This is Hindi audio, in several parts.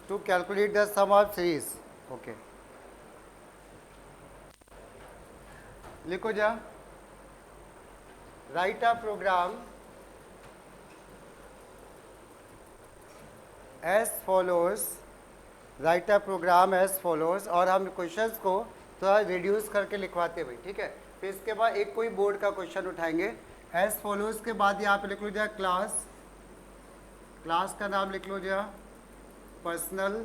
to calculate the sum of series. Okay. लिखो जा, write a program as follows, write a program as follows, और हम क्वेश्चंस को थोड़ा रिड्यूस करके लिखवाते भाई, ठीक है। फिर इसके बाद एक कोई बोर्ड का क्वेश्चन उठाएंगे। एज फॉलोज के बाद यहाँ पे लिख लो जा क्लास, क्लास का नाम लिख लो जा पर्सनल,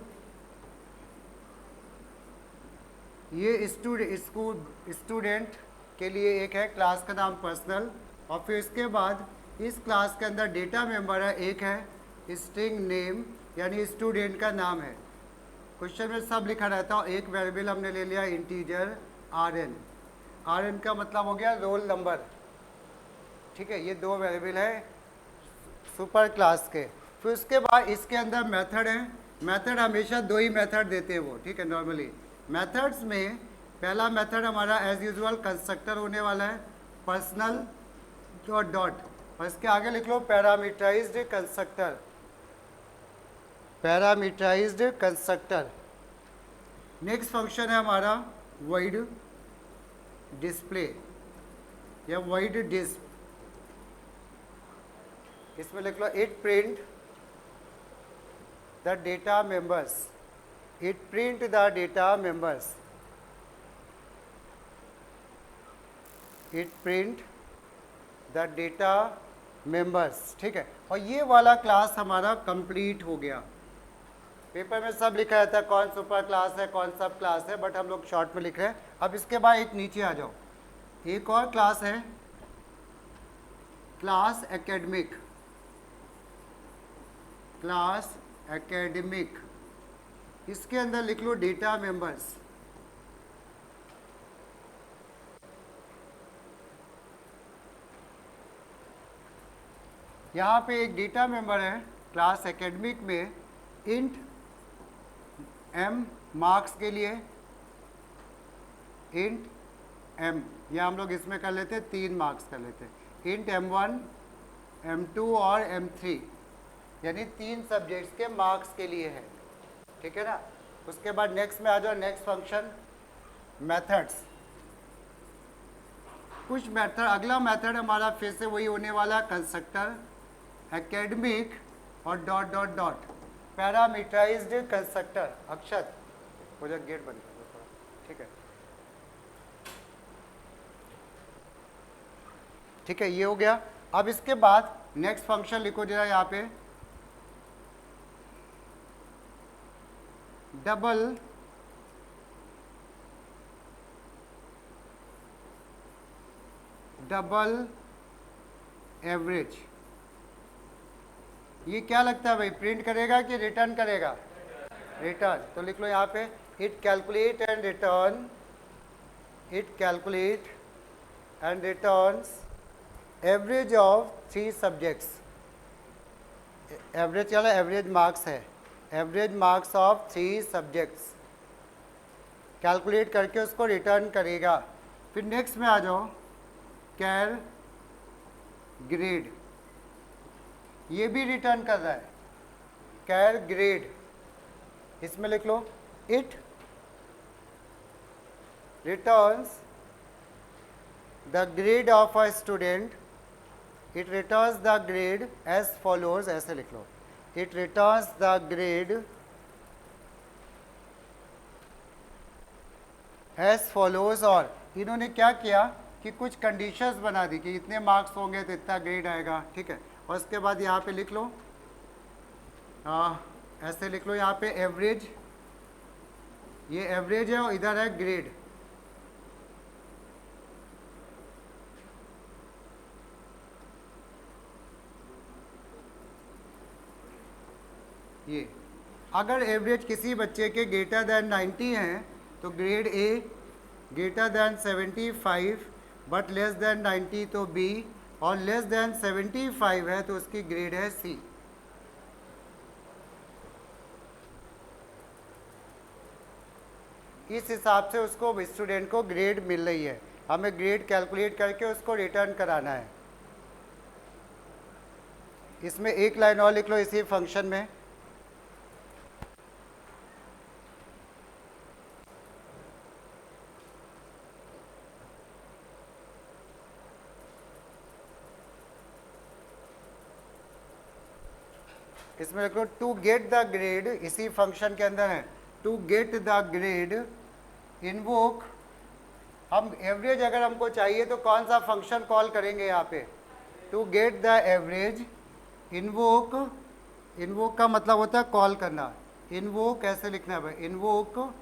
ये स्टूडेंट के लिए एक है क्लास का नाम पर्सनल, और फिर इसके बाद इस क्लास के अंदर डेटा मेंबर है, एक है स्ट्रिंग नेम यानी स्टूडेंट का नाम है। क्वेश्चन में सब लिखा रहता है। एक वेरिएबल हमने ले लिया इंटीजर आर एन का मतलब हो गया रोल नंबर, ठीक है। ये दो वेरिएबल है सुपर क्लास के। फिर उसके बाद इसके अंदर मेथड है। मेथड हमेशा दो ही मेथड देते हैं वो, ठीक है। नॉर्मली मेथड्स में पहला मेथड हमारा एज यूजुअल कंस्ट्रक्टर होने वाला है, पर्सनल डॉट डॉट, और इसके आगे लिख लो parameterized constructor, parameterized constructor. Next function है हमारा void डिस्प्ले या void डिस्प, इसमें लिख लो it print the data members, it print the data members, it print the data members, ठीक है। और ये वाला क्लास हमारा कंप्लीट हो गया। पेपर में सब लिखा रहता है कौन सुपर क्लास है कौन सब क्लास है, बट हम लोग शॉर्ट में लिख रहे हैं। अब इसके बाद एक नीचे आ जाओ, एक और क्लास है क्लास एकेडमिक, क्लास एकेडमिक, इसके अंदर लिख लो डेटा मेंबर्स, यहाँ पे एक डेटा मेंबर है क्लास एकेडमिक में इंट एम मार्क्स के लिए, इंट एम, या हम लोग इसमें कर लेते 3 मार्क्स कर लेते, इंट M1 M2 और M3, यानी 3 सब्जेक्ट्स के मार्क्स के लिए है, ठीक है ना। उसके बाद नेक्स्ट में आ जाओ, नेक्स्ट फंक्शन मेथड्स। कुछ मेथड, अगला मेथड हमारा फिर से वही होने वाला कंस्ट्रक्टर एकेडमिक और dot dot dot parameterized constructor. Akshat मुझे गेट बंद कर दो थोड़ा, ठीक है, ठीक है, ये हो गया। अब इसके बाद नेक्स्ट फंक्शन लिखो जरा यहाँ पे, डबल डबल एवरेज। ये क्या लगता है भाई, प्रिंट करेगा कि रिटर्न करेगा? रिटर्न। तो लिख लो यहाँ पे it calculate and return, it calculate and returns average of 3 subjects. Average क्या है? एवरेज मार्क्स है, average marks of 3 subjects calculate करके उसको रिटर्न करेगा। फिर नेक्स्ट में आ जाओ, कैर ग्रेड, ये भी रिटर्न कर रहा है, कैर ग्रेड। इसमें लिख लो it returns the grade of a student, it returns the grade as follows, ऐसे लिख लो, it returns the grade as follows. और इन्होंने क्या किया कि कुछ कंडीशंस बना दी कि इतने मार्क्स होंगे तो इतना ग्रेड आएगा, ठीक है। और उसके बाद यहाँ पे लिख लो ऐसे लिख लो यहाँ पे एवरेज, ये एवरेज है और इधर है ग्रेड। ये अगर एवरेज किसी बच्चे के ग्रेटर देन 90 हैं तो grade A, greater than 75 but less than 90 तो बी, और लेस देन 75 है तो उसकी ग्रेड है सी। इस हिसाब से उसको स्टूडेंट को ग्रेड मिल रही है, हमें ग्रेड कैलकुलेट करके उसको रिटर्न कराना है। इसमें एक लाइन और लिख लो इसी फंक्शन में, इसमें लिखो टू गेट द ग्रेड, इसी फंक्शन के अंदर है, to get the grade invoke, हम एवरेज अगर हमको चाहिए तो कौन सा फंक्शन कॉल करेंगे यहाँ पे, to get the average invoke, invoke का मतलब होता है कॉल करना, इन्वोक कैसे लिखना है भाई, इन्वोक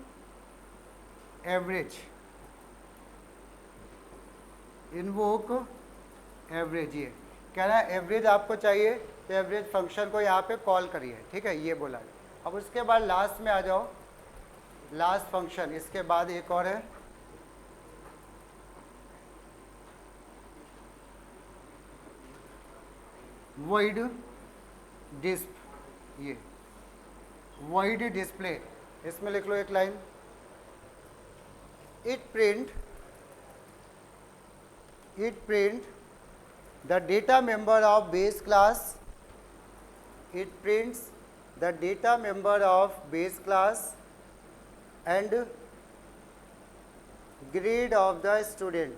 एवरेज, इन्वोक एवरेज, ये कह रहा है एवरेज आपको चाहिए तो एवरेज फंक्शन को यहाँ पे कॉल करिए, ठीक है, ये बोला। अब उसके बाद लास्ट में आ जाओ, लास्ट फंक्शन, इसके बाद एक और है void disp, ये void display, इसमें लिख लो एक line, it print the data member of base class, it prints the data member of base class and grade of the student.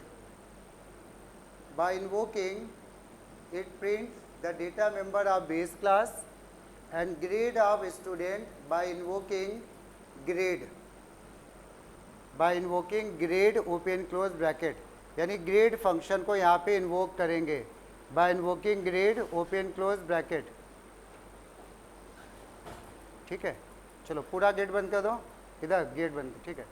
By invoking, it prints the data member of base class and grade of student by invoking grade, by invoking grade open close bracket, यानी ग्रेड फंक्शन को यहाँ पे इन्वोक करेंगे, by invoking grade open close bracket, ठीक है। चलो पूरा गेट बंद कर दो, इधर गेट बंद, ठीक है,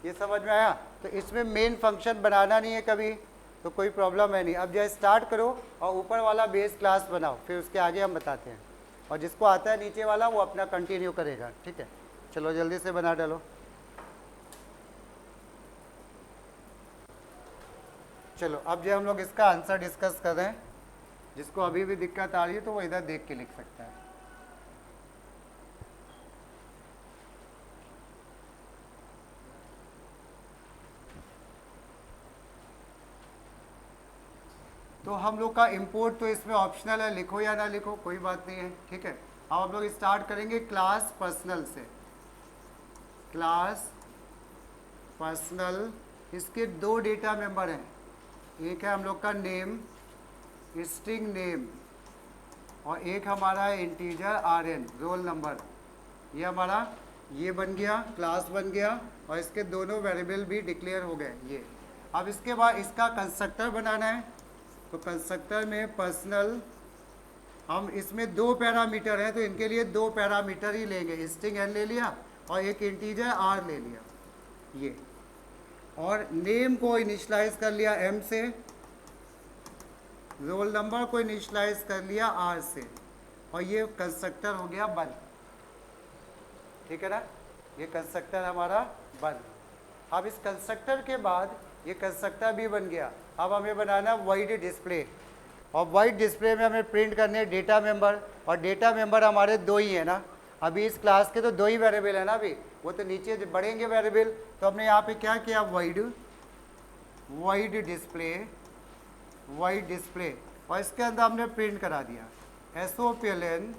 ये समझ में आया। तो इसमें मेन फंक्शन बनाना नहीं है कभी, तो कोई प्रॉब्लम है नहीं। अब जो स्टार्ट करो और ऊपर वाला बेस क्लास बनाओ, फिर उसके आगे हम बताते हैं, और जिसको आता है नीचे वाला वो अपना कंटिन्यू करेगा, ठीक है। चलो जल्दी से बना डालो। चलो अब जो हम लोग इसका आंसर डिस्कस कर रहे हैं, जिसको अभी भी दिक्कत आ रही है तो वो इधर देख के लिख सकता है। तो हम लोग का इंपोर्ट तो इसमें ऑप्शनल है, लिखो या ना लिखो कोई बात नहीं है, ठीक है। अब हम लोग स्टार्ट करेंगे क्लास पर्सनल से। क्लास पर्सनल, इसके दो डेटा मेंबर हैं, एक है हम लोग का नेम, स्ट्रिंग नेम, और एक हमारा है इंटीजर RN, रोल नंबर। ये हमारा ये बन गया, क्लास बन गया, और इसके दोनों वेरिएबल भी डिक्लेयर हो गए ये। अब इसके बाद इसका कंस्ट्रक्टर बनाना है, तो कंस्ट्रक्टर में पर्सनल, हम इसमें दो पैरामीटर हैं तो इनके लिए दो पैरामीटर ही लेंगे, स्ट्रिंग n ले लिया और एक इंटीजर R ले लिया ये, और नेम को इनिशियलाइज कर लिया M से, रोल नंबर को इनिशियलाइज कर लिया R से, और ये कंस्ट्रक्टर हो गया बंद, ठीक है ना। ये कंस्ट्रक्टर हमारा बंद। अब इस कंस्ट्रक्टर के बाद ये कंस्ट्रक्टर भी बन गया। अब हमें बनाना वॉइड डिस्प्ले, और वॉइड डिस्प्ले में हमें प्रिंट करने डेटा मेंबर, और डेटा मेंबर हमारे दो ही है ना, अभी इस क्लास के तो दो ही वेरिएबल है ना, अभी वो तो नीचे बढ़ेंगे वेरिएबल। तो हमने यहाँ पे क्या किया, वॉइड डिस्प्ले, और इसके अंदर हमने प्रिंट करा दिया SOPLN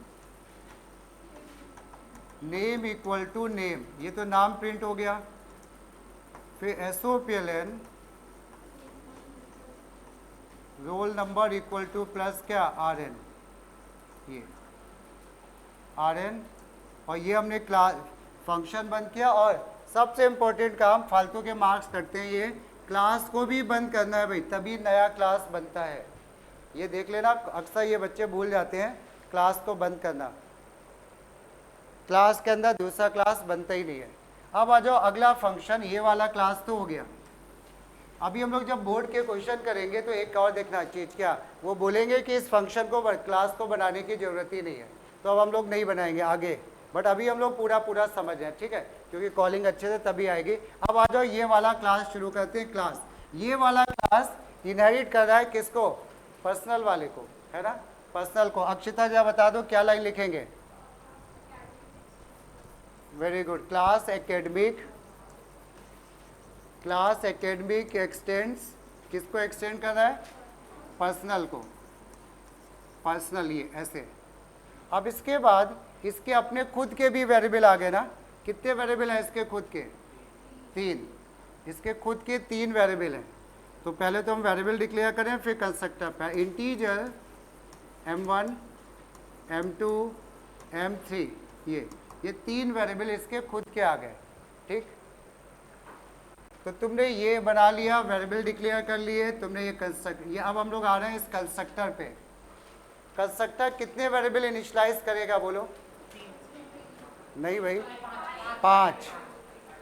name equal to name, ये तो नाम प्रिंट हो गया। फिर SOPLN roll number equal to plus क्या RN, ये RN, और ये हमने क्लास फंक्शन बंद किया। और सबसे इम्पोर्टेंट काम, फालतू के मार्क्स कटते हैं, ये क्लास को भी बंद करना है भाई, तभी नया क्लास बनता है। ये देख लेना, अक्सर ये बच्चे भूल जाते हैं क्लास को बंद करना, क्लास के अंदर दूसरा क्लास बनता ही नहीं है। अब आ जाओ अगला फंक्शन, ये वाला क्लास तो हो गया। अभी हम लोग जब बोर्ड के क्वेश्चन करेंगे तो एक और देखना चीज़ क्या, वो बोलेंगे कि इस फंक्शन को क्लास को बनाने की ज़रूरत ही नहीं है, तो अब हम लोग नहीं बनाएंगे आगे, बट अभी हम लोग पूरा समझ हैं, ठीक है, क्योंकि कॉलिंग अच्छे से तभी आएगी। अब आ जाओ ये वाला क्लास शुरू करते हैं। क्लास, ये वाला क्लास इनहेरिट कर रहा है किसको, पर्सनल वाले को, है ना, पर्सनल को। अक्षिता जरा बता दो क्या लाइन लिखेंगे। Very good. Class academic x tends, किसको एक्सटेंड कर रहा है, पर्सनल को, पर्सनल, ये ऐसे। अब इसके बाद इसके अपने खुद के भी वेरिएबल आ गए ना, कितने वेरिएबल हैं इसके खुद के, 3, इसके खुद के 3 वेरिएबल हैं। तो पहले तो हम वेरिएबल डिक्लेयर करें, फिर कंस्ट्रक्टर पर इंटीजर M1 M2 M3 ये 3 वेरिएबल इसके खुद के आ गए, ठीक। तो तुमने ये बना लिया, वेरिएबल डिक्लेयर कर लिए तुमने, ये अब हम लोग आ रहे हैं इस कंस्ट्रक्टर पे। कंस्ट्रक्टर कितने वेरिएबल इनिशियलाइज करेगा बोलो? नहीं भाई, 5।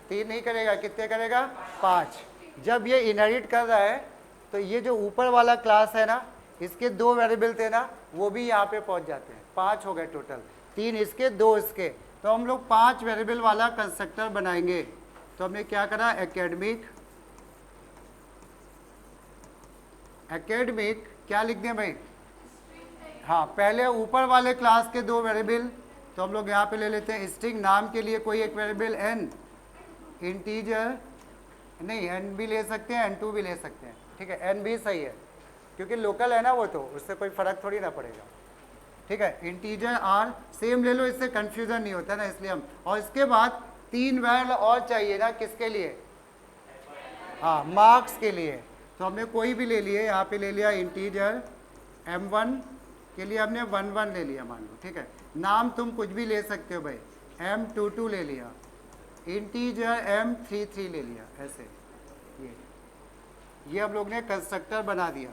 3 नहीं करेगा, कितने करेगा? 5। जब ये इनहेरिट कर रहा है तो ये जो ऊपर वाला क्लास है ना, इसके 2 वेरिएबल थे ना, वो भी यहाँ पे पहुँच जाते हैं। 5 हो गए टोटल, 3 इसके 2 इसके। तो हम लोग 5 वेरिएबल वाला कंस्ट्रक्टर बनाएंगे। तो हमने क्या करा, एकेडमिक क्या लिख दें भाई? हाँ, पहले ऊपर वाले क्लास के 2 वेरिएबल, तो हम लोग यहाँ पे ले लेते हैं स्ट्रिंग नाम के लिए कोई एक वेरिएबल n, इंटीजर नहीं n भी ले सकते हैं, n2 भी ले सकते हैं, ठीक है। n भी सही है क्योंकि लोकल है ना वो, तो उससे कोई फर्क थोड़ी ना पड़ेगा, ठीक है। इंटीजर r सेम ले लो, इससे कंफ्यूजन नहीं होता ना, इसलिए हम। और इसके बाद 3 वैल्यू और चाहिए ना, किसके लिए? हाँ, मार्क्स के लिए। तो हमने कोई भी ले लिए, यहाँ पे ले लिया इंटीजर m1 के लिए हमने 11 ले लिया मान लो, ठीक है। नाम तुम कुछ भी ले सकते हो भाई, m22 ले लिया, इंटीजर m33 ले लिया, ऐसे। ये हम लोग ने कंस्ट्रक्टर बना दिया।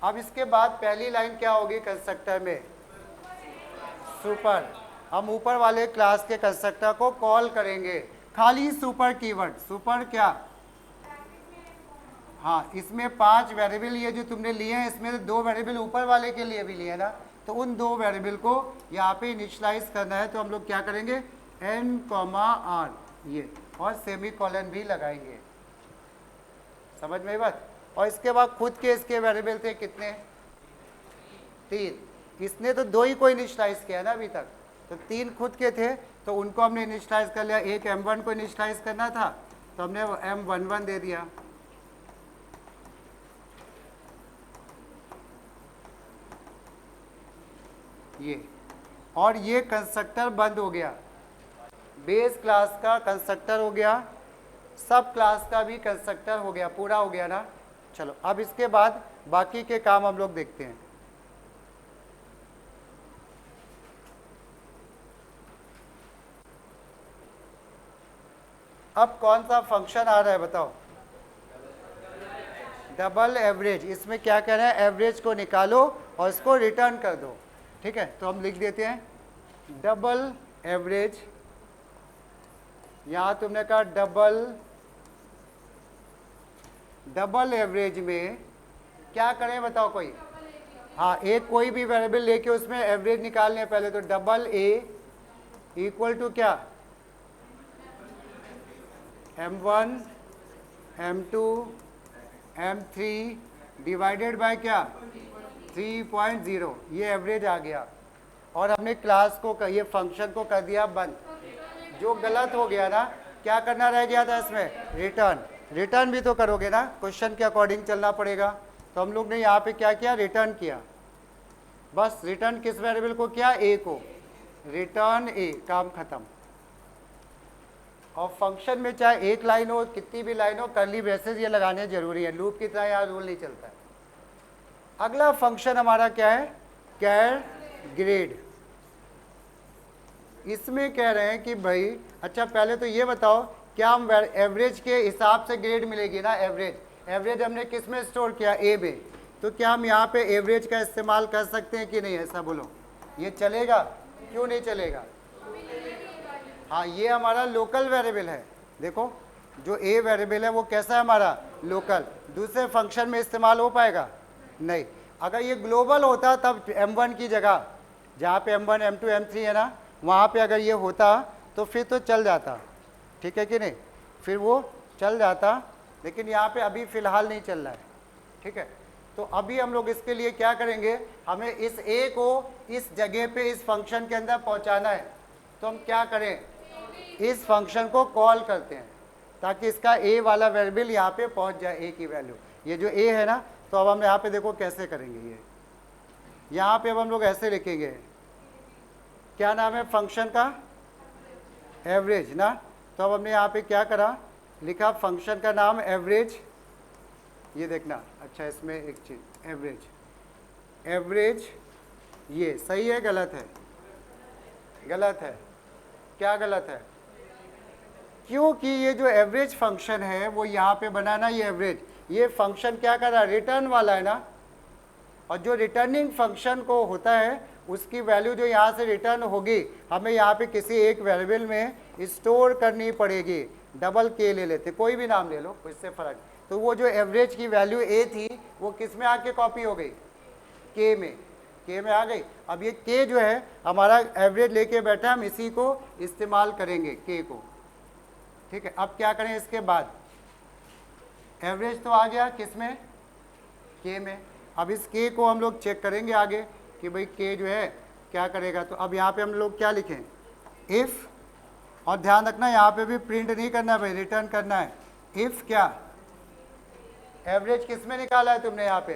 अब इसके बाद पहली लाइन क्या होगी कंस्ट्रक्टर में? सुपर। हम ऊपर वाले क्लास के कंस्ट्रक्टर को कॉल करेंगे, खाली सुपर कीवर्ड। सुपर क्या? हाँ, इसमें 5 वेरिएबल ये जो तुमने लिए हैं, इसमें 2 वेरिएबल ऊपर वाले के लिए भी लिए ना, तो उन 2 वेरिएबल को यहाँ पे इनिशियलाइज करना है। तो हम लोग क्या करेंगे, n, r ये, और सेमी कॉलन भी लगाएंगे। समझ में बात? और इसके बाद खुद के इसके वेरिएबल थे कितने? 3। इसने तो 2 ही को इनिशियलाइज किया ना अभी तक, तो 3 खुद के थे, तो उनको हमने इनिशियलाइज कर लिया। एक m1 को इनिशियलाइज करना था, तो हमने m11 दे दिया। ये, और ये कंस्ट्रक्टर बंद हो गया, बेस क्लास का कंस्ट्रक्टर हो गया, सब क्लास का भी कंस्ट्रक्टर हो गया, पूरा हो गया ना। चलो अब इसके बाद बाकी के काम हम लोग देखते हैं। अब कौन सा फंक्शन आ रहा है बताओ? Double average. इसमें क्या कह रहा है, एवरेज को निकालो और इसको रिटर्न कर दो, ठीक है। तो हम लिख देते हैं डबल एवरेज। यहां तुमने कहा डबल एवरेज में क्या करें बताओ कोई? हाँ, एक कोई भी वेरिएबल लेके उसमें एवरेज निकालने पहले। तो डबल ए इक्वल टू क्या? m1 m2 m3 divided by क्या? 3.0। ये एवरेज आ गया। और हमने क्लास को ये फंक्शन को कर दिया बंद। जो गलत हो गया ना, क्या करना रह गया था इसमें? रिटर्न। रिटर्न भी तो करोगे ना, क्वेश्चन के अकॉर्डिंग चलना पड़ेगा। तो हम लोग ने यहाँ पे क्या किया, रिटर्न किया। बस रिटर्न किस वेरिएबल को किया? ए को। रिटर्न ए, काम खत्म। और फंक्शन में चाहे एक लाइन हो, कितनी भी लाइन हो, कर्ली ब्रेसेस ये लगाने जरूरी है। लूप की तरह यहाँ रूल नहीं चलता है। अगला फंक्शन हमारा क्या है? कैर ग्रेड। इसमें कह रहे हैं कि भाई अच्छा पहले तो ये बताओ, क्या हम एवरेज के हिसाब से ग्रेड मिलेगी ना? एवरेज हमने किस में स्टोर किया? ए में। तो क्या हम यहाँ पे एवरेज का इस्तेमाल कर सकते हैं कि नहीं? ऐसा बोलो, ये चलेगा? क्यों नहीं चलेगा? हाँ, ये हमारा लोकल वेरिएबल है। देखो जो ए वेरिएबल है वो कैसा है हमारा? लोकल। दूसरे फंक्शन में इस्तेमाल हो पाएगा? नहीं। अगर ये ग्लोबल होता तब m1 की जगह, जहाँ पे m1 m2 m3 है ना, वहाँ पे अगर ये होता तो फिर तो चल जाता, ठीक है कि नहीं? फिर वो चल जाता, लेकिन यहाँ पे अभी फ़िलहाल नहीं चल रहा है, ठीक है। तो अभी हम लोग इसके लिए क्या करेंगे, हमें इस a को इस जगह पे इस फंक्शन के अंदर पहुँचाना है। तो हम क्या करें, इस फंक्शन को कॉल करते हैं ताकि इसका a वाला वेरिएबल यहाँ पे पहुँच जाए, a की वैल्यू। ये जो a है ना, तो अब हम यहाँ पे देखो कैसे करेंगे। ये यहाँ पे अब हम लोग ऐसे लिखेंगे, क्या नाम है फंक्शन का? एवरेज ना। तो अब हमने यहाँ पे क्या करा, लिखा फंक्शन का नाम एवरेज। ये देखना, अच्छा इसमें एक चीज़, एवरेज। एवरेज ये सही है गलत है? गलत है। क्या गलत है? क्योंकि ये जो एवरेज फंक्शन है वो यहाँ पे बना ना, ये एवरेज, ये फंक्शन क्या कर रहा है, रिटर्न वाला है ना, और जो रिटर्निंग फंक्शन को होता है उसकी वैल्यू जो यहाँ से रिटर्न होगी हमें यहाँ पे किसी एक वेरिएबल में स्टोर करनी पड़ेगी। डबल के ले लेते, कोई भी नाम ले लो, इससे फर्क। तो वो जो एवरेज की वैल्यू ए थी वो किस में आके कॉपी हो गई, के में, के में आ गई। अब ये के जो है हमारा एवरेज लेके बैठा, हम इसी को इस्तेमाल करेंगे के को, ठीक है। अब क्या करें, इसके बाद एवरेज तो आ गया किस में, के में। अब इस के को हम लोग चेक करेंगे आगे कि भाई के जो है क्या करेगा। तो अब यहाँ पे हम लोग क्या लिखें, इफ़, और ध्यान रखना यहाँ पे भी प्रिंट नहीं करना है भाई, रिटर्न करना है। इफ़ क्या, एवरेज किस में निकाला है तुमने, यहाँ पे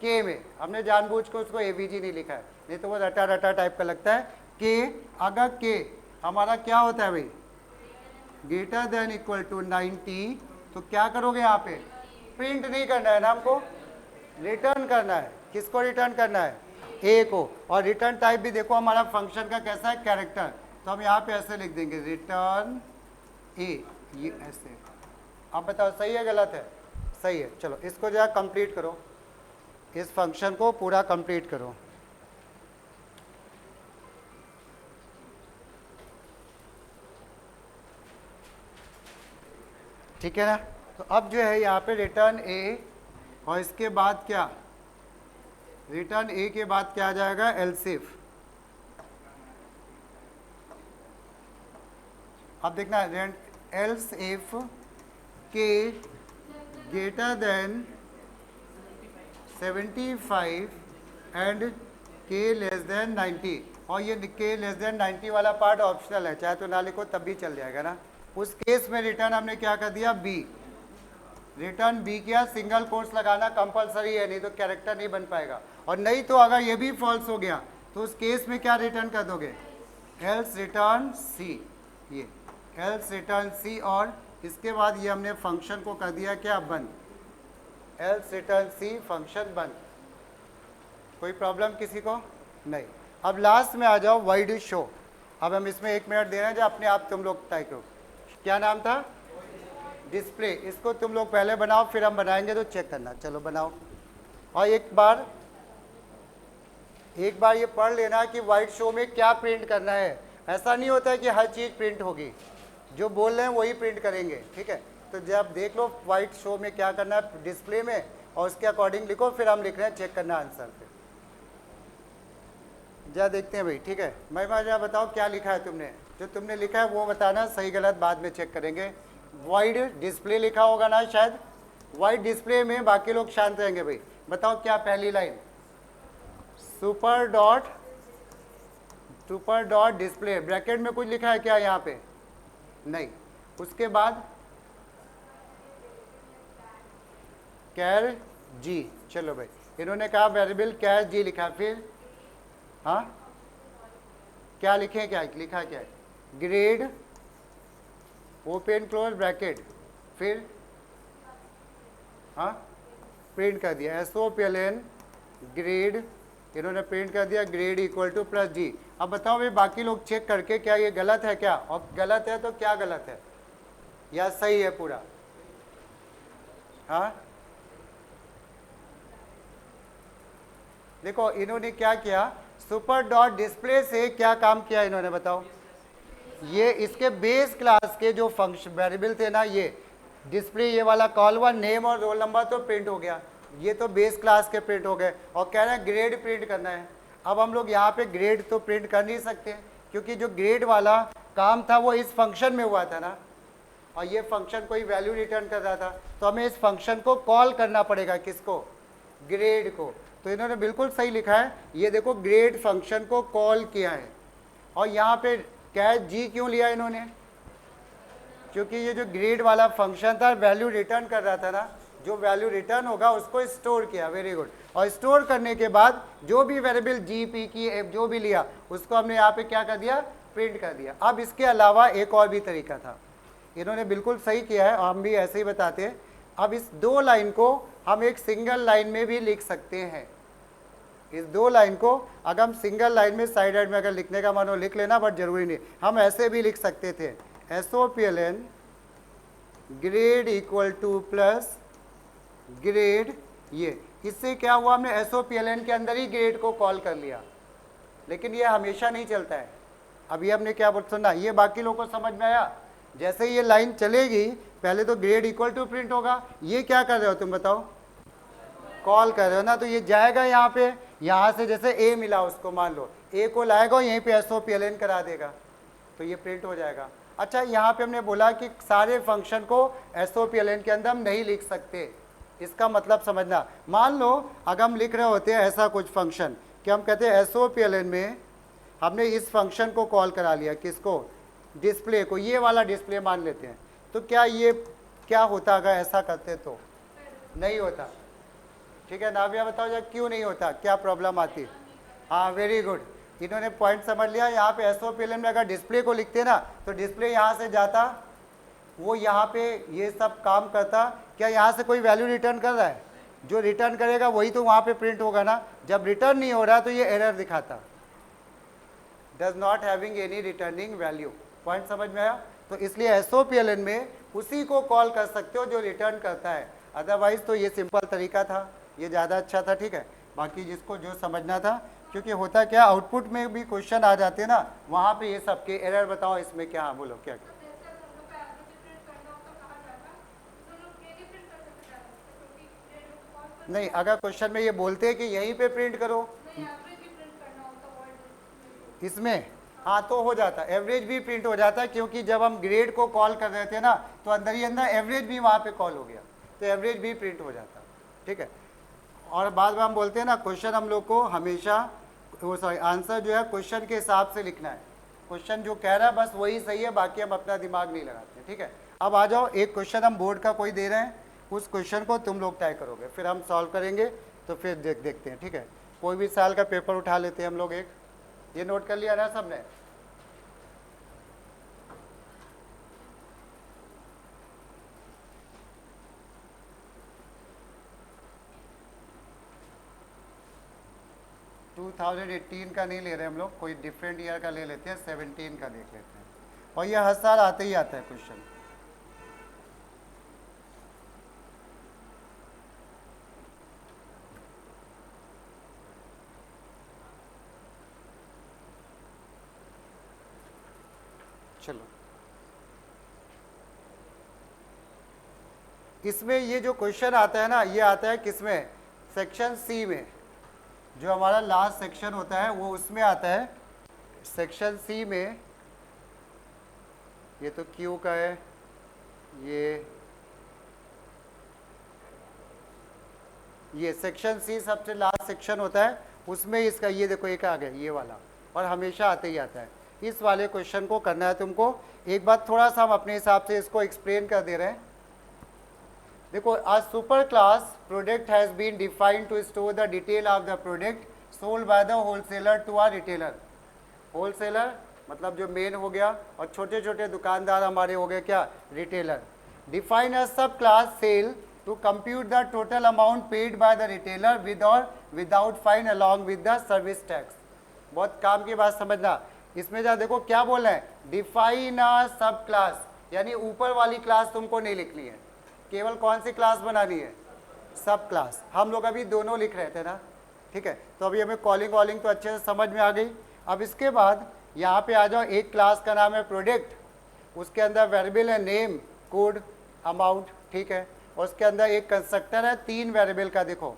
के में। हमने जानबूझ के उसको एवीजी नहीं लिखा है, नहीं तो वो रटा रटा टाइप का लगता है। के, अगर के हमारा क्या होता है भाई, ग्रेटर देन इक्वल टू 90, तो क्या करोगे यहाँ पे, प्रिंट नहीं करना है ना, हमको रिटर्न करना है। किसको रिटर्न करना है, ए को। और रिटर्न टाइप भी देखो हमारा फंक्शन का कैसा है, कैरेक्टर। तो हम यहाँ पे ऐसे लिख देंगे रिटर्न ए, ये ऐसे। अब बताओ सही है गलत है, सही है। चलो इसको जो है कंप्लीट करो, इस फंक्शन को पूरा कंप्लीट करो। ठीक है ना। तो अब जो है यहाँ पे रिटर्न ए, और इसके बाद क्या, रिटर्न ए के बाद क्या आ जाएगा, एल्स इफ। अब देखना एल्स इफ के ग्रेटर देन 75 एंड के लेस देन 90। और ये के लेस देन 90 वाला पार्ट ऑप्शनल है, चाहे तो ना लिखो तब भी चल जाएगा ना। उस केस में रिटर्न हमने क्या कर दिया, बी, रिटर्न बी किया। सिंगल कोट्स लगाना कंपलसरी है, नहीं तो कैरेक्टर नहीं बन पाएगा। और नहीं तो अगर ये भी फॉल्स हो गया तो उस केस में क्या रिटर्न कर दोगे, एल्स रिटर्न सी, ये एल्स रिटर्न सी। और इसके बाद ये हमने फंक्शन को कर दिया क्या, बंद, एल्स रिटर्न सी, फंक्शन बंद। कोई प्रॉब्लम किसी को नहीं। अब लास्ट में आ जाओ, वाइड शो। अब हम इसमें 1 मिनट दे रहे हैं, जो अपने आप तुम लोग तय करो। क्या नाम था, डिस्प्ले। इसको तुम लोग पहले बनाओ, फिर हम बनाएंगे तो चेक करना। चलो बनाओ। और एक बार ये पढ़ लेना कि वाइड शो में क्या प्रिंट करना है। ऐसा नहीं होता है कि हर चीज़ प्रिंट होगी, जो बोल रहे हैं वही प्रिंट करेंगे, ठीक है। तो जब देख लो वाइड शो में क्या करना है डिस्प्ले में, और उसके अकॉर्डिंग लिखो, फिर हम लिख रहे हैं, चेक करना आंसर पे। जा देखते हैं भाई, ठीक है। मैं जरा बताओ क्या लिखा है तुमने, जो तुमने लिखा है वो बताना, सही गलत बाद में चेक करेंगे। वाइड डिस्प्ले लिखा होगा ना शायद, वाइड डिस्प्ले में बाकी लोग शांत रहेंगे भाई। बताओ क्या पहली line, super dot display, bracket में कुछ लिखा है क्या यहाँ पे, नहीं। उसके बाद कैर जी, चलो भाई, इन्होंने कहा वेरिएबल कैर जी लिखा, फिर हाँ क्या लिखे, क्या लिखा, क्या है, ग्रेड ओपन क्लोज ब्रैकेट, फिर हाँ प्रिंट कर दिया, SOPLN ग्रेड, इन्होंने प्रिंट कर दिया ग्रेड इक्वल टू प्लस जी। अब बताओ भाई बाकी लोग चेक करके क्या ये गलत है क्या, और गलत है तो क्या गलत है या सही है पूरा, हाँ। देखो इन्होंने क्या किया, सुपर डॉट डिस्प्ले से क्या काम किया इन्होंने, बताओ। ये इसके बेस क्लास के जो फंक्शन वेरिएबल थे ना, ये डिस्प्ले, ये वाला कॉल हुआ, नेम और रोल नंबर तो प्रिंट हो गया, ये तो बेस क्लास के प्रिंट हो गए। और कह रहे हैं ग्रेड प्रिंट करना है। अब हम लोग यहाँ पे ग्रेड तो प्रिंट कर नहीं सकते, क्योंकि जो ग्रेड वाला काम था वो इस फंक्शन में हुआ था ना, और ये फंक्शन कोई वैल्यू रिटर्न कर रहा था, तो हमें इस फंक्शन को कॉल करना पड़ेगा, किसको, ग्रेड को। तो इन्होंने बिल्कुल सही लिखा है, ये देखो ग्रेड फंक्शन को कॉल किया है। और यहाँ पे कैच जी क्यों लिया इन्होंने, क्योंकि ये जो ग्रेड वाला फंक्शन था वैल्यू रिटर्न कर रहा था ना, जो वैल्यू रिटर्न होगा उसको स्टोर किया, वेरी गुड। और स्टोर करने के बाद जो भी वेरिएबल जी पी की जो भी लिया उसको हमने यहाँ पे क्या कर दिया, प्रिंट कर दिया। अब इसके अलावा एक और भी तरीका था, इन्होंने बिल्कुल सही किया है, हम भी ऐसे ही बताते हैं। अब इस 2 लाइन को हम एक सिंगल लाइन में भी लिख सकते हैं, इस दो लाइन को अगर हम सिंगल लाइन में साइड में अगर लिखने का मन हो लिख लेना, बट जरूरी नहीं, हम ऐसे भी लिख सकते थे SOPLN grade equal to plus grade ये। इससे क्या हुआ, हमने SOPLN के अंदर ही ग्रेड को कॉल कर लिया, लेकिन ये हमेशा नहीं चलता है। अभी हमने क्या सुना, ये बाकी लोगों को समझ में आया। जैसे ये लाइन चलेगी पहले तो ग्रेड इक्वल टू प्रिंट होगा, ये क्या कर रहे हो तुम बताओ, कॉल कर रहे हो ना, तो ये जाएगा यहाँ पे, यहाँ से जैसे A मिला उसको, मान लो A को लाएगा यहीं पे SOPLN करा देगा, तो ये प्रिंट हो जाएगा। अच्छा, यहाँ पे हमने बोला कि सारे फंक्शन को SOPLN के अंदर हम नहीं लिख सकते, इसका मतलब समझना। मान लो अगर हम लिख रहे होते हैं ऐसा कुछ फंक्शन कि हम कहते हैं SOPLN में हमने इस फंक्शन को कॉल करा लिया, किसको, डिस्प्ले को, ये वाला डिस्प्ले मान लेते हैं, तो क्या ये क्या होता अगर ऐसा करते, तो नहीं होता। ठीक है, नाविया बताओ जब क्यों नहीं होता, क्या प्रॉब्लम आती। हाँ वेरी गुड, इन्होंने पॉइंट समझ लिया। यहाँ पे SOPLN में अगर डिस्प्ले को लिखते ना तो डिस्प्ले यहाँ से जाता, वो यहाँ पे ये सब काम करता, क्या यहाँ से कोई वैल्यू रिटर्न कर रहा है, जो रिटर्न करेगा वही तो वहाँ पे प्रिंट होगा ना। जब रिटर्न नहीं हो रहा तो ये एरर दिखाता, does not having any returning value. Point समझ में आया। तो इसलिए SOPLN में उसी को कॉल कर सकते हो जो रिटर्न करता है, अदरवाइज तो ये सिंपल तरीका था, ये ज़्यादा अच्छा था। ठीक है, बाकी जिसको जो समझना था, क्योंकि होता क्या आउटपुट में भी क्वेश्चन आ जाते हैं ना, वहाँ पे ये सबके एरर बताओ इसमें क्या, बोलो क्या। नहीं, अगर क्वेश्चन में ये बोलते हैं कि यहीं पे प्रिंट करो इसमें, हाँ तो हो जाता, एवरेज भी प्रिंट हो जाता, क्योंकि जब हम ग्रेड को कॉल कर रहे थे ना तो अंदर ही अंदर एवरेज भी वहाँ पे कॉल हो गया, तो एवरेज भी प्रिंट हो जाता। ठीक है, और बाद में हम बोलते हैं ना क्वेश्चन हम लोग को हमेशा वो सॉरी आंसर जो है क्वेश्चन के हिसाब से लिखना है, क्वेश्चन जो कह रहा है बस वही सही है, बाकी हम अपना दिमाग नहीं लगाते। ठीक है, अब आ जाओ, एक क्वेश्चन हम बोर्ड का कोई दे रहे हैं, उस क्वेश्चन को तुम लोग तय करोगे, फिर हम सॉल्व करेंगे, तो फिर देखते हैं। ठीक है, कोई भी साल का पेपर उठा लेते हैं हम लोग एक, ये नोट कर लिया ना सबने। टू 2018 का नहीं ले रहे हम लोग, कोई डिफरेंट ईयर का ले लेते हैं, 17 का देख लेते हैं, और ये हर साल आते ही आता है क्वेश्चन। चलो, इसमें ये जो क्वेश्चन आता है ना, ये आता है किसमें, सेक्शन सी में, जो हमारा लास्ट सेक्शन होता है वो उसमें आता है, सेक्शन सी में। ये तो क्यू का है, ये सेक्शन सी सबसे लास्ट सेक्शन होता है, उसमें इसका ये देखो एक आ गया ये वाला, और हमेशा आते ही आता है। इस वाले क्वेश्चन को करना है तुमको। एक बात थोड़ा सा हम अपने हिसाब से इसको एक्सप्लेन कर दे रहे हैं। देखो, a super class product has been defined to store the detail of the product sold by the wholesaler to a retailer. wholesaler मतलब जो मेन हो गया, और छोटे छोटे दुकानदार हमारे हो गए क्या, retailer. Define a sub class sale to compute the total amount paid by the retailer with or without fine along with the service tax. बहुत काम की बात समझना, इसमें जा देखो क्या बोल रहे हैं, डिफाइन अ सब क्लास, यानी ऊपर वाली क्लास तुमको नहीं लिखनी है, केवल कौन सी क्लास बनानी है, सब क्लास। हम लोग अभी दोनों लिख रहे थे ना। ठीक है, तो अभी हमें कॉलिंग वॉलिंग तो अच्छे से समझ में आ गई। अब इसके बाद यहाँ पे आ जाओ, एक क्लास का नाम है प्रोडक्ट, उसके अंदर वेरिएबल है नेम, कोड, अमाउंट। ठीक है, और उसके अंदर एक कंस्ट्रक्टर है 3 वेरिएबल का, देखो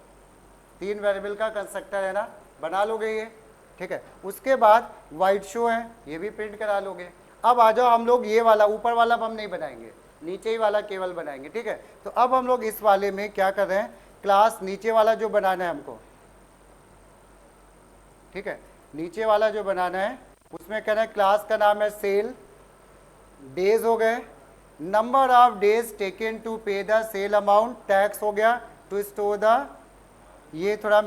3 वेरिएबल का कंस्ट्रक्टर है ना, बना लोगे ये। ठीक है, उसके बाद वाइट शो है, ये भी प्रिंट करा लोगे। अब आ जाओ, हम लोग ये वाला ऊपर वाला हम नहीं बनाएंगे, नीचे ही वाला केवल बनाएंगे। ठीक है, तो अब हम लोग इस वाले में क्या कर रहे हैं, क्लास नीचे वाला जो बनाना है हमको। ठीक है, नीचे वाला जो बनाना है उसमें कहना है क्लास का नाम है सेल, डेज हो गए, number of days taken to pay the sale amount, tax हो गया, टू स्टोर द, ये थोड़ा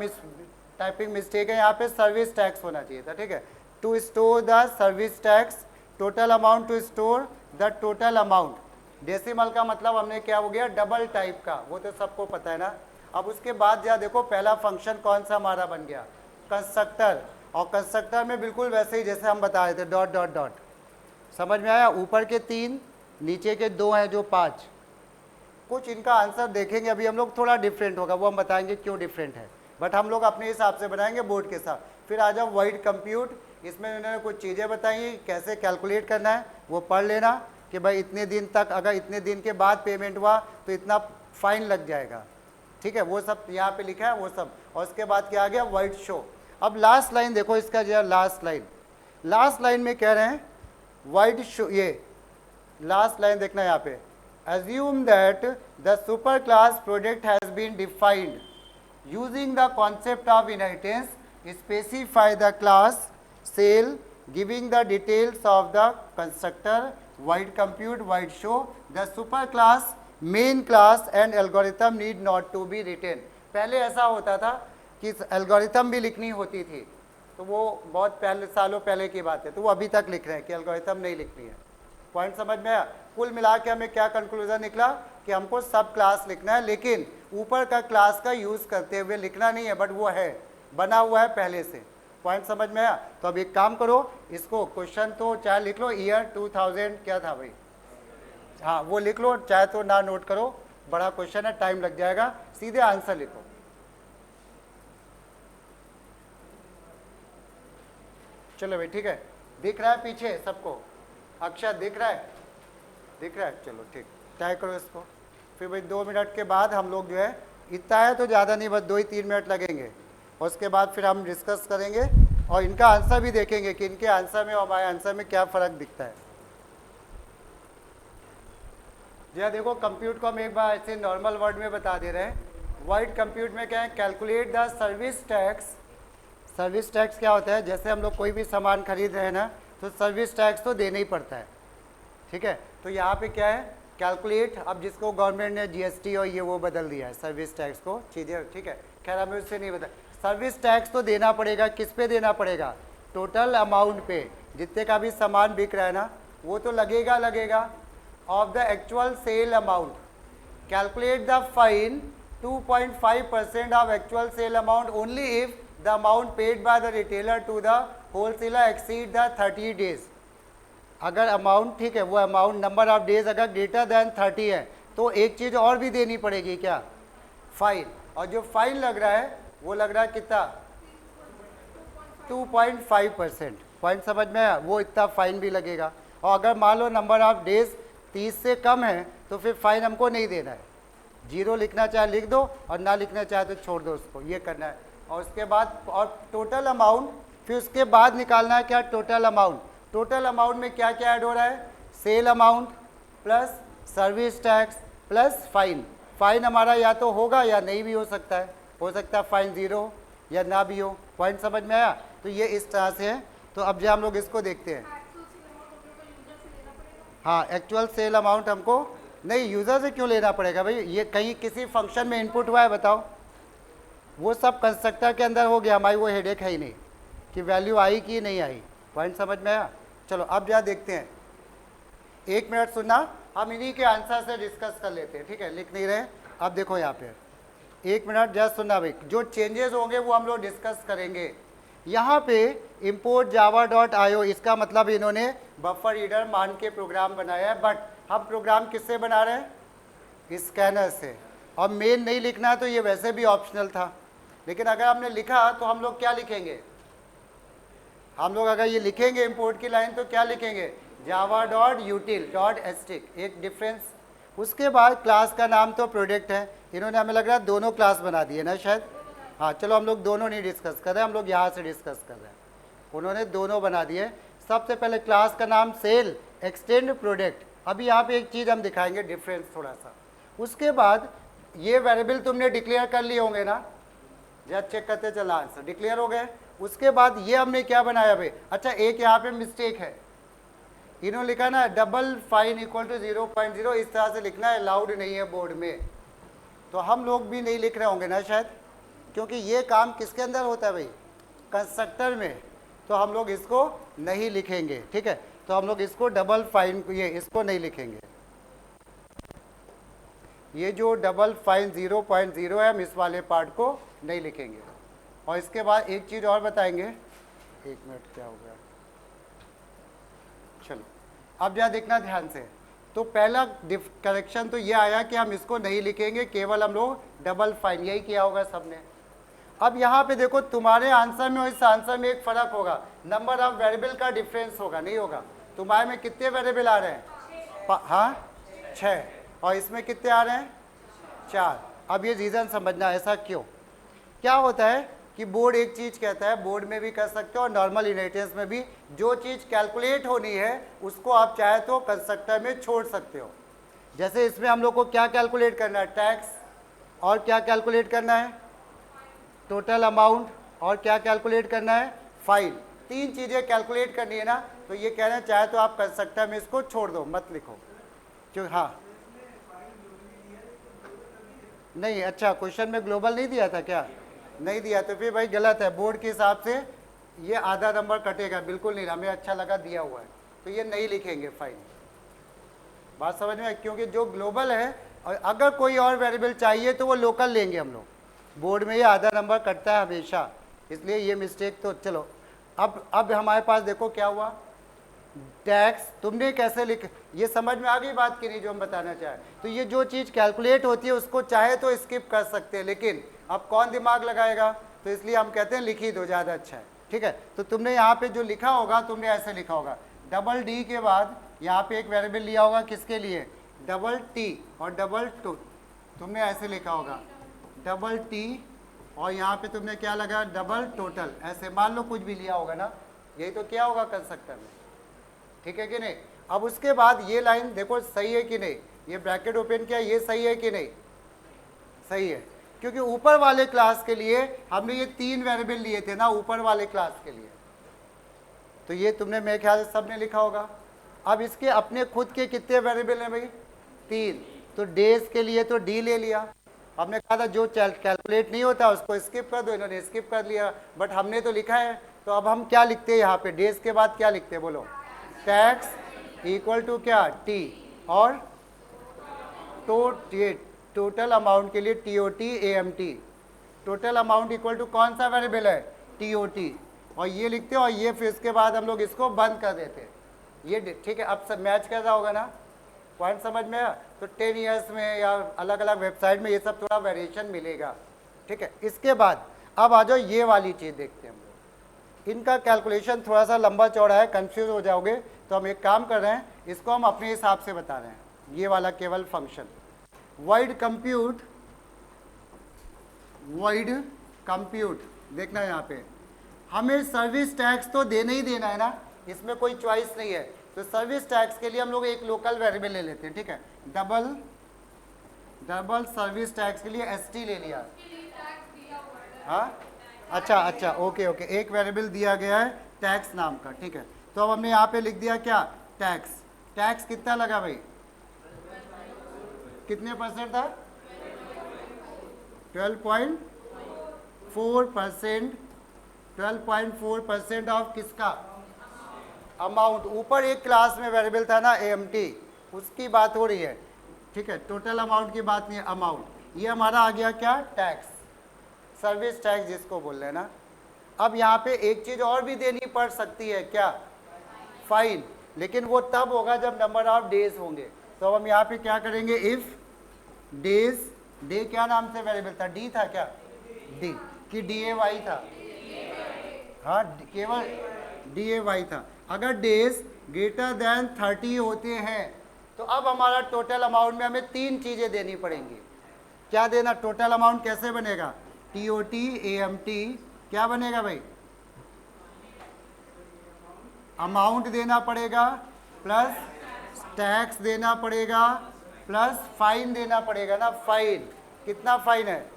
टाइपिंग मिस्टेक है, यहाँ पे सर्विस टैक्स होना चाहिए था। ठीक है, to store the service tax, total amount to store the total amount. Decimal का मतलब हमने क्या हो गया, डबल टाइप का, वो तो सबको पता है ना। अब उसके बाद जा देखो पहला फंक्शन कौन सा हमारा बन गया, कंस्ट्रक्टर, और कंस्ट्रक्टर में बिल्कुल वैसे ही जैसे हम बता रहे थे, डॉट डॉट डॉट। समझ में आया? ऊपर के 3, नीचे के 2 हैं जो 5। कुछ इनका आंसर देखेंगे अभी हम लोग, थोड़ा डिफरेंट होगा, वो हम बताएंगे क्यों डिफरेंट है, बट हम लोग अपने हिसाब से बनाएंगे बोर्ड के साथ। फिर आ जाओ वाइड कंप्यूट, इसमें इन्होंने कुछ चीज़ें बताई कैसे कैलकुलेट करना है, वो पढ़ लेना कि भाई इतने दिन तक, अगर इतने दिन के बाद पेमेंट हुआ तो इतना फाइन लग जाएगा, ठीक है, वो सब यहाँ पे लिखा है वो सब। और उसके बाद क्या आ गया, वाइड शो। अब लास्ट लाइन देखो इसका, जो लास्ट लाइन में कह रहे हैं वाइड शो, ये लास्ट लाइन देखना यहाँ पे, assume that the superclass product has been defined using the concept of inheritance, specify the class cell giving the details of the constructor, wide compute, wide show, the superclass main class and algorithm need not to be written। पहले ऐसा होता था कि एल्गोरिथम भी लिखनी होती थी, तो वो बहुत पहले, सालों पहले की बात है, तो वो अभी तक लिख रहे हैं कि एल्गोरिथम नहीं लिखनी है। पॉइंट समझ में आया? कुल मिला के हमें क्या कंक्लूजन निकला कि हमको सब क्लास लिखना है, लेकिन ऊपर का क्लास का यूज करते हुए लिखना नहीं है, बट वो है बना हुआ है पहले से। पॉइंट समझ में आया? तो अब एक काम करो, इसको क्वेश्चन तो चाहे लिख लो, ईयर 2000 क्या था भाई, हाँ वो लिख लो, चाहे तो ना नोट करो, बड़ा क्वेश्चन है, टाइम लग जाएगा, सीधे आंसर लिखो। चलो भाई ठीक है, दिख रहा है पीछे सबको? अक्षर दिख रहा है? दिख रहा है, चलो ठीक, ट्राई करो इसको। फिर भाई 2 मिनट के बाद हम लोग जो है, इतना है तो ज़्यादा नहीं, बस 2 ही 3 मिनट लगेंगे, और उसके बाद फिर हम डिस्कस करेंगे और इनका आंसर भी देखेंगे कि इनके आंसर में और हमारे आंसर में क्या फ़र्क दिखता है। जी हाँ, देखो कंप्यूट को हम एक बार ऐसे नॉर्मल वर्ड में बता दे रहे हैं। वाइड कंप्यूट में क्या है, calculate the service tax. Service tax क्या होता है, जैसे हम लोग कोई भी सामान खरीद रहे हैं ना, तो सर्विस टैक्स तो देना ही पड़ता है, ठीक है। तो यहाँ पे क्या है, कैलकुलेट, अब जिसको गवर्नमेंट ने जीएसटी और ये वो बदल दिया है सर्विस टैक्स को, चीज़ें, ठीक है, खैर हमें उससे नहीं बता। सर्विस टैक्स तो देना पड़ेगा, किस पे देना पड़ेगा, टोटल अमाउंट पे, जितने का भी सामान बिक रहा है ना, वो तो लगेगा of the actual sale amount. Calculate the fine 2.5% of actual sale amount only if the amount paid by the retailer to the wholesaler exceed the 30 days. अगर अमाउंट, ठीक है, वो अमाउंट नंबर ऑफ डेज अगर ग्रेटर देन 30 है, तो एक चीज़ और भी देनी पड़ेगी, क्या, फाइन। और जो फाइन लग रहा है वो लग रहा है कितना, 2.5%। पॉइंट समझ में आया? वो इतना फाइन भी लगेगा। और अगर मान लो नंबर ऑफ डेज 30 से कम है, तो फिर फाइन हमको नहीं देना है, 0 लिखना चाहे लिख दो और ना लिखना चाहे तो छोड़ दो उसको, ये करना है। और उसके बाद और टोटल अमाउंट, फिर उसके बाद निकालना है क्या, टोटल अमाउंट। टोटल अमाउंट में क्या क्या ऐड हो रहा है, sale amount plus service tax plus fine. Fine हमारा या तो होगा या नहीं भी हो सकता है फाइन 0 या ना भी हो। पॉइंट समझ में आया? तो ये इस तरह से है। तो अब जो हम लोग इसको देखते हैं, हाँ, एक्चुअल सेल अमाउंट हमको नहीं, यूज़र से क्यों लेना पड़ेगा भाई, ये कहीं किसी फंक्शन में इनपुट हुआ है बताओ, वो सब कंस्ट्रक्टर के अंदर हो गया, हमारी वो हेडेक है ही नहीं कि वैल्यू आई कि नहीं आई। पॉइंट समझ में आया? चलो अब जरा देखते हैं, 1 मिनट सुनना, हम इन्हीं के आंसर से डिस्कस कर लेते हैं, ठीक है, लिख नहीं रहे। अब देखो यहाँ पे 1 मिनट जरा सुनना भाई, जो चेंजेस होंगे वो हम लोग डिस्कस करेंगे। यहाँ पे import java.io, इसका मतलब इन्होंने बफर रीडर मान के प्रोग्राम बनाया है, बट हम प्रोग्राम किससे बना रहे हैं, स्कैनर से। और मेन नहीं लिखना है तो ये वैसे भी ऑप्शनल था, लेकिन अगर हमने लिखा तो हम लोग क्या लिखेंगे, हम लोग अगर ये लिखेंगे इंपोर्ट की लाइन तो क्या लिखेंगे, java.util.strict, एक डिफरेंस। उसके बाद क्लास का नाम तो प्रोडक्ट है, इन्होंने हमें लग रहा है दोनों क्लास बना दिए ना शायद, हाँ चलो हम लोग दोनों नहीं डिस्कस कर रहे हैं, हम लोग यहाँ से डिस्कस कर रहे हैं, उन्होंने दोनों बना दिए। सबसे पहले क्लास का नाम सेल एक्सटेंड प्रोडक्ट। अभी यहाँ पे एक चीज़ हम दिखाएंगे डिफरेंस थोड़ा सा। उसके बाद ये वेरिएबल तुमने डिक्लेयर कर लिए होंगे ना, जब चेक करते चला आंसर डिक्लेयर हो गए। उसके बाद ये हमने क्या बनाया भाई, अच्छा एक यहाँ पे मिस्टेक है, इन्होंने लिखा ना डबल फाइन इक्वल टू 0.0, इस तरह से लिखना है, अलाउड नहीं है बोर्ड में, तो हम लोग भी नहीं लिख रहे होंगे ना शायद, क्योंकि ये काम किसके अंदर होता है भाई, कंस्ट्रक्टर में, तो हम लोग इसको नहीं लिखेंगे, ठीक है। तो हम लोग इसको डबल फाइन, ये इसको नहीं लिखेंगे, ये जो डबल फाइन 0.0 है हम इस वाले पार्ट को नहीं लिखेंगे, और इसके बाद एक चीज़ और बताएंगे, एक मिनट क्या हो गया, चलो अब जरा देखना ध्यान से। तो पहला करेक्शन तो ये आया कि हम इसको नहीं लिखेंगे, केवल हम लोग डबल फाइन, यही किया होगा सबने। अब यहाँ पे देखो तुम्हारे आंसर में और इस आंसर में एक फर्क होगा, नंबर ऑफ वेरिएबल का डिफरेंस होगा, नहीं होगा। तुम्हारे में कितने वेरिएबल आ रहे हैं? हाँ 6, और इसमें कितने आ रहे हैं? 4। अब ये रीज़न समझना ऐसा क्यों। क्या होता है कि बोर्ड एक चीज़ कहता है, बोर्ड में भी कर सकते हो और नॉर्मल इनहेरिटेंस में भी, जो चीज़ कैलकुलेट होनी है उसको आप चाहे तो कंस्ट्रक्टर में छोड़ सकते हो। जैसे इसमें हम लोग को क्या कैलकुलेट करना है? टैक्स, और क्या कैलकुलेट करना है? टोटल अमाउंट, और क्या कैलकुलेट करना है? फाइन। 3 चीज़ें कैलकुलेट करनी है ना, तो ये कह रहे हैं चाहे तो आप कंस्ट्रक्टर में इसको छोड़ दो, मत लिखो। क्यों? हाँ नहीं, अच्छा क्वेश्चन में ग्लोबल नहीं दिया था क्या? नहीं दिया तो फिर भाई गलत है, बोर्ड के हिसाब से ये आधा नंबर कटेगा, बिल्कुल नहीं, हमें अच्छा लगा दिया हुआ है तो ये नहीं लिखेंगे फाइन। बात समझ में? क्योंकि जो ग्लोबल है, और अगर कोई और वेरिएबल चाहिए तो वो लोकल लेंगे हम लोग, बोर्ड में ये आधा नंबर कटता है हमेशा, इसलिए ये मिस्टेक तो चलो। अब हमारे पास देखो क्या हुआ, टैक्स तुमने कैसे लिख, ये समझ में आ गई बात की नहीं जो हम बताना चाहें। तो ये जो चीज़ कैलकुलेट होती है उसको चाहे तो स्किप कर सकते हैं, लेकिन अब कौन दिमाग लगाएगा, तो इसलिए हम कहते हैं लिख ही दो, ज़्यादा अच्छा है। ठीक है, तो तुमने यहाँ पे जो लिखा होगा, तुमने ऐसे लिखा होगा, डबल डी के बाद यहाँ पे एक वेरिएबल लिया होगा, किसके लिए? डबल टी और डबल टू, तुमने ऐसे लिखा होगा डबल टी, और यहाँ पे तुमने क्या लगा? डबल टोटल, ऐसे मान लो कुछ भी लिया होगा ना, यही तो क्या होगा कंस्ट्रक्टर में, ठीक है कि नहीं। अब उसके बाद ये लाइन देखो सही है कि नहीं, ये ब्रैकेट ओपन किया, ये सही है कि नहीं? सही है, क्योंकि ऊपर वाले क्लास के लिए हमने ये 3 वेरिएबल लिए थे ना, ऊपर वाले क्लास के लिए, तो ये तुमने मेरे ख्याल से सबने लिखा होगा। अब इसके अपने खुद के कितने वेरिएबल हैं भाई? 3, तो डेज के लिए तो डी ले लिया, हमने कहा था जो कैलकुलेट नहीं होता उसको स्किप कर दो, इन्होंने स्किप कर लिया, बट हमने तो लिखा है, तो अब हम क्या लिखते हैं यहाँ पे? डेज के बाद क्या लिखते हैं बोलो? टैक्स इक्वल टू क्या? टी, और टोटल अमाउंट के लिए TOT AMT, total amount equal to कौन सा वेरिएबल है? TOT, और ये लिखते हैं, और ये फिर इसके बाद हम लोग इसको बंद कर देते हैं, ये ठीक है। अब सब मैच कैसा होगा ना, पॉइंट समझ में आया? तो 10 ईयर्स में या अलग अलग वेबसाइट में ये सब थोड़ा वेरिएशन मिलेगा, ठीक है। इसके बाद अब आ जाओ ये वाली चीज़ देखते हैं हम लोग, इनका कैलकुलेशन थोड़ा सा लंबा चौड़ा है, कंफ्यूज हो जाओगे, तो हम एक काम कर रहे हैं, इसको हम अपने हिसाब से बता रहे हैं, ये वाला केवल फंक्शन void compute, देखना यहाँ पे हमें सर्विस टैक्स तो देना ही देना है ना, इसमें कोई चॉइस नहीं है। तो सर्विस टैक्स के लिए हम लोग एक लोकल वेरिएबल ले लेते हैं, ठीक है। डबल सर्विस टैक्स के लिए ST ले लिया। हाँ अच्छा ओके, एक वेरिएबल दिया गया है टैक्स नाम का, ठीक है। तो अब हमने यहाँ पे लिख दिया क्या? टैक्स कितना लगा भाई? कितने परसेंट था? 12.4%, 12.4% ऑफ किसका? अमाउंट। ऊपर एक क्लास में वेरिएबल था ना AMT, उसकी बात हो रही है, ठीक है, टोटल अमाउंट की बात नहीं है, अमाउंट। ये हमारा आ गया क्या? टैक्स, सर्विस टैक्स जिसको बोल रहे हैं ना। अब यहाँ पे एक चीज़ और भी देनी पड़ सकती है, क्या? फाइन, लेकिन वो तब होगा जब नंबर ऑफ डेज होंगे। तो अब हम यहाँ पे क्या करेंगे? इफ डेज, डे क्या नाम से वेरिएबल था? डी था क्या? डी कि DAY था? हाँ केवल DAY था। अगर डेज ग्रेटर देन 30 होते हैं तो अब हमारा टोटल अमाउंट में हमें 3 चीज़ें देनी पड़ेंगी। क्या देना? टोटल अमाउंट कैसे बनेगा? TOT AMT क्या बनेगा भाई? अमाउंट देना पड़ेगा, प्लस टैक्स देना पड़ेगा, प्लस फाइन देना पड़ेगा ना। फाइन कितना फाइन है?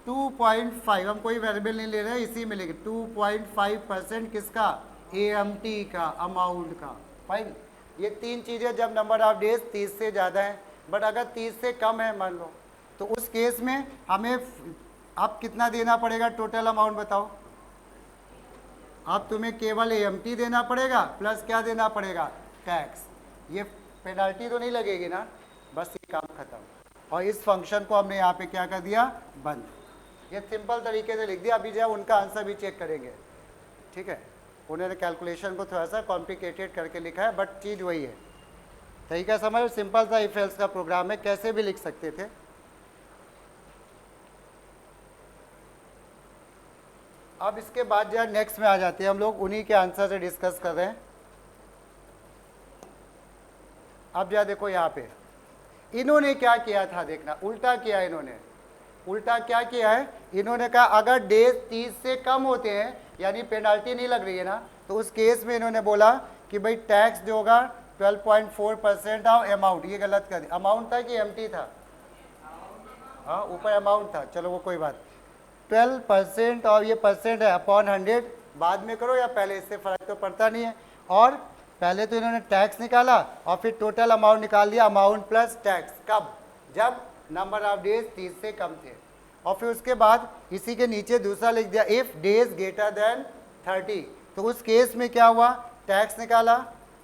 2.5, हम कोई वेरिएबल नहीं ले रहे, इसी में लेंगे 2.5% किसका? AMT का, अमाउंट का, फाइन। ये 3 चीज़ें जब नंबर ऑफ डेज 30 से ज़्यादा है, बट अगर 30 से कम है मान लो, तो उस केस में हमें अब कितना देना पड़ेगा? टोटल अमाउंट बताओ। अब तुम्हें केवल AMT देना पड़ेगा, प्लस क्या देना पड़ेगा? टैक्स। ये पेनल्टी तो नहीं लगेगी ना, बस ये काम खत्म। और इस फंक्शन को हमने यहाँ पे क्या कर दिया? बंद। ये सिंपल तरीके से लिख दिया। अभी जो उनका आंसर भी चेक करेंगे, ठीक है। उन्होंने कैलकुलेशन को थोड़ा सा कॉम्प्लिकेटेड करके लिखा है, बट चीज़ वही है। तरीका समझ, सिंपल सा इफ एल्स का प्रोग्राम है, कैसे भी लिख सकते थे। अब इसके बाद जो है नेक्स्ट में आ जाते हैं हम लोग, उन्हीं के आंसर से डिस्कस कर रहे हैं। अब जो देखो यहाँ पे इन्होंने क्या किया था, देखना उल्टा किया इन्होंने। उल्टा क्या किया है इन्होंने कहा अगर डेज 30 से कम होते हैं, यानी पेनल्टी नहीं लग रही है ना, तो उस केस में इन्होंने बोला कि भाई टैक्स जो होगा 12.4% ऑफ अमाउंट। ये गलत कर दिया, अमाउंट था कि एमटी था? हाँ ऊपर अमाउंट था, चलो वो कोई बात। 12% और ये परसेंट है अपॉन 100, बाद में करो या पहले, इससे फर्क तो पड़ता नहीं है। और पहले तो इन्होंने टैक्स निकाला और फिर टोटल अमाउंट निकाल दिया, अमाउंट प्लस टैक्स। कब? जब नंबर ऑफ डेज 30 से कम थे। और फिर उसके बाद इसी के नीचे दूसरा लिख दिया इफ डेज ग्रेटर देन 30। तो उस केस में क्या हुआ, टैक्स निकाला,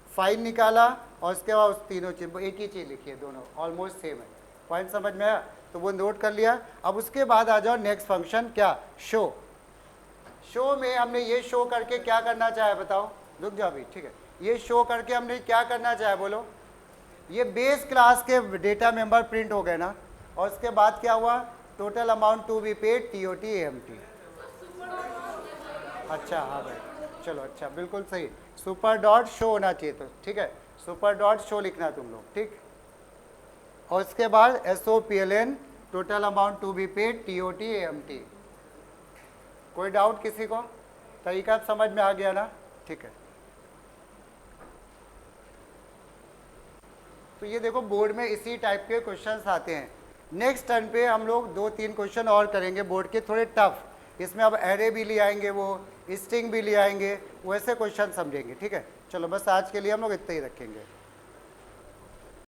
फाइन निकाला और उसके बाद उस तीनों चीज एक ही चीज लिखी है, दोनों ऑलमोस्ट सेम है। पॉइंट समझ में आया? तो वो नोट कर लिया। अब उसके बाद आ जाओ नेक्स्ट फंक्शन, क्या? शो। शो में हमने ये शो करके क्या करना चाहे बताओ, रुक जाओ अभी, ठीक है। ये शो करके हमने क्या करना चाहे बोलो, ये बेस क्लास के डेटा मेंबर प्रिंट हो गए ना, और उसके बाद क्या हुआ, total amount to be paid TOT AMT। अच्छा हाँ भाई चलो, अच्छा बिल्कुल सही, सुपर डॉट शो होना चाहिए, तो ठीक है सुपर डॉट शो लिखना तुम लोग, ठीक। और इसके बाद SOPLN total amount to be paid TOT AMT। कोई डाउट किसी को? तरीका समझ में आ गया ना? ठीक है। तो ये देखो बोर्ड में इसी टाइप के क्वेश्चंस आते हैं। नेक्स्ट टर्न पे हम लोग 2-3 क्वेश्चन और करेंगे बोर्ड के, थोड़े टफ। इसमें अब एरे भी ले आएंगे, वो स्ट्रिंग भी ले आएंगे, वैसे क्वेश्चन समझेंगे, ठीक है। चलो बस आज के लिए हम लोग इतना ही रखेंगे।